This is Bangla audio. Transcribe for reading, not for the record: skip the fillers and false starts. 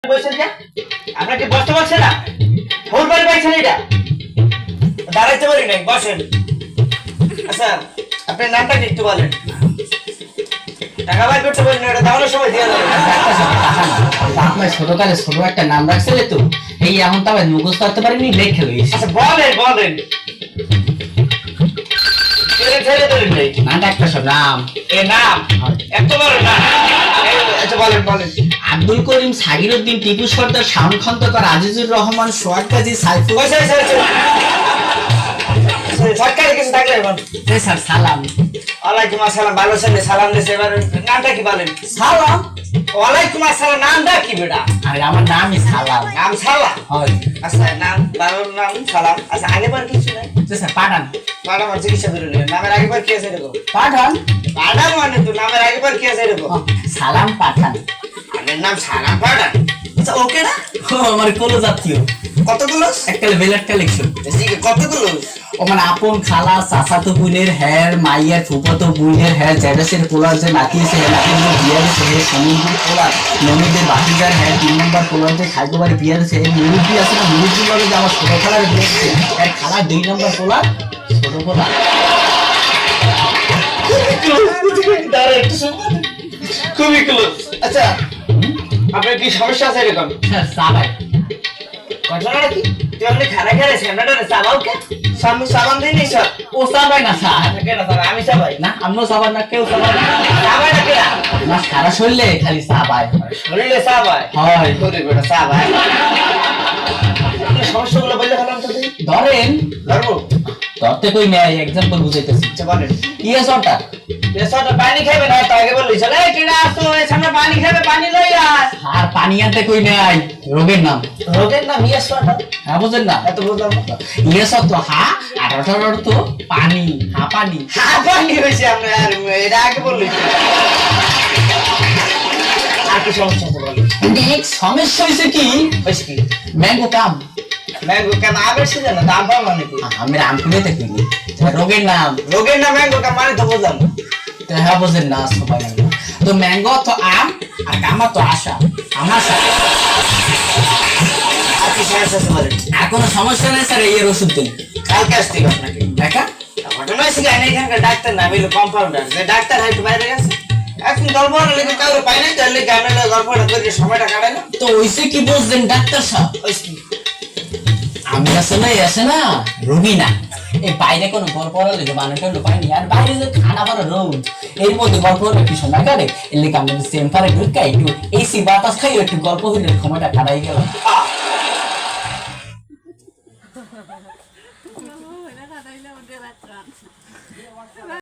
বসেন যে আপনাকে বসতে পারছেন না ফুল বাড়ি পাইছেন এটা দাঁড়াইতে পারি নাই বসেন আচ্ছা আপনার নামটা কি একটু বলেন টাকা বাই করতে পারেন এটা দাঁড়ানোর সময় দিয়ে দেবেন আপনার ছোটকালে ছোট একটা নাম রাখছিলে তো এই এখন তো আমি মুখস্থ করতে পারিনি লেখে লইছি আচ্ছা বলেন বলেন ছেড়ে ধরেন নেই নামটা একটা সব নাম এ নাম এত বড় না আচ্ছা বলেন বলেন আব্দুল করিম সাগিরউদ্দিন টিপু সর্দার শাওন খন্দকার আজিজুর রহমান সোহাগ কাজী সাইফুল সরকারি কিছু থাকলে এখন স্যার সালাম ওয়ালাইকুম আসসালাম ভালো ছেলে সালাম দিয়েছে এবার নামটা কি বলেন সালাম ওয়ালাইকুম আসসালাম নামটা কি বেটা আরে আমার নামই সালাম নাম সালাম হয় আচ্ছা নাম বাবার নাম সালাম আচ্ছা আগেবার কিছু নাই স্যার পাঠান ম্যাডাম আমার চিকিৎসা করে নিলেন নামের আগেবার কি আছে এরকম পাঠান ম্যাডাম মানে তো নামের আগেবার কি আছে এরকম সালাম পাঠান আমার নাম সালাম পাঠান আচ্ছা ওকে না আমার কোলো জাতীয় কতগুলো একটা বেলার কালেকশন কতগুলো ও মানে আপন খালা চাচাতো বোনের হ্যার মাইয়ার ফুফাতো বোনের হ্যার জেডাসের পোলার যে নাতি আছে নাতির বিয়ার আছে সমুদ্রের পোলার ননদের বাকিজার হ্যার 3 নম্বর পোলার যে খাইগোবারে বিয়ার আছে মুরুব্বি আছে না মুরুব্বি বলে যে আমার ছোট খালার বিয়ে আছে আর খালা 2 নম্বর পোলার ছোট পোলার খুবই ক্লোজ আচ্ছা আপনার কি সমস্যা আছে এরকম স্যার সাবাই ঘটনাটা কি তুই আপনি খানা খেলে সেনাটা চাবাও কে সামনে সাবান দিই নাই স্যার ও সাবাই না স্যার কেন স্যার আমি চাবাই না আমিও সাবাই না কেউ সাবাই না চাবাই না কেনা না সারা শরীরে খালি সাবাই শরীরে চাবাই হয় তোরে বেটা চাবাই সমস্যাগুলো বললে ভাবলাম তো তুই ধরেন ধরবো ধরতে কই নেই एग्जांपल বুঝাইতেছি আচ্ছা বলেন কি আছে ওটা এসবটা পানি খাবে না তো আগে বললি চলে এই কেডা আসো এই সামনে পানি খাবে পানি লই আয় আর পানি আনতে কই নেই রোগের নাম রোগের নাম ইয়েসটা হ্যাঁ বুঝেন না এত বুঝলাম না ইয়েসব তো হা আর ওটার অর্থ পানি হা পানি হ্যাঁ পানি হয়েছে আমরা আর এটা আগে বললি আর কি সমস্যা আছে বলেন দেখ সমস্যা হইছে কি হয়েছে কি ম্যাঙ্গো কাম ম্যাঙ্গো কেন আবার সিজন না দাম পাবো মানে কি আমি রাম করে দেখি রোগের নাম রোগের নাম ম্যাঙ্গো কা মানে তো বুঝলাম না তো হ্যাঁ বুঝেন না সবাই না তো ম্যাঙ্গো তো আম আর কামা তো আশা আমার সাথে আর কি সমস্যা আছে বলেন আর কোনো সমস্যা নেই স্যার এই ওষুধ দিন কালকে আসতে আপনাকে দেখা ঘটনা হয়েছে কি এখানকার ডাক্তার না আমি কম্পাউন্ডার যে ডাক্তার হয়তো বাইরে গেছে এখন গল্প লেগে কাউরে পাই নাই তাহলে গ্রামের গল্পটা করে সময়টা কাটায় না তো ওইসে কি বুঝলেন ডাক্তার সাহেব আমি আসে না রোগী না এই বাইরে কোনো গল্প হলে যে মানুষের লোক পাইনি আর বাইরে যে খানা বড় রোগ এর মধ্যে গল্প হলে কি সময় কাটে এর লেগে আমি সেম্পারে ঢুকাই একটু এসি বাতাস খাই একটু গল্প হইলে সময়টা কাটাই গেল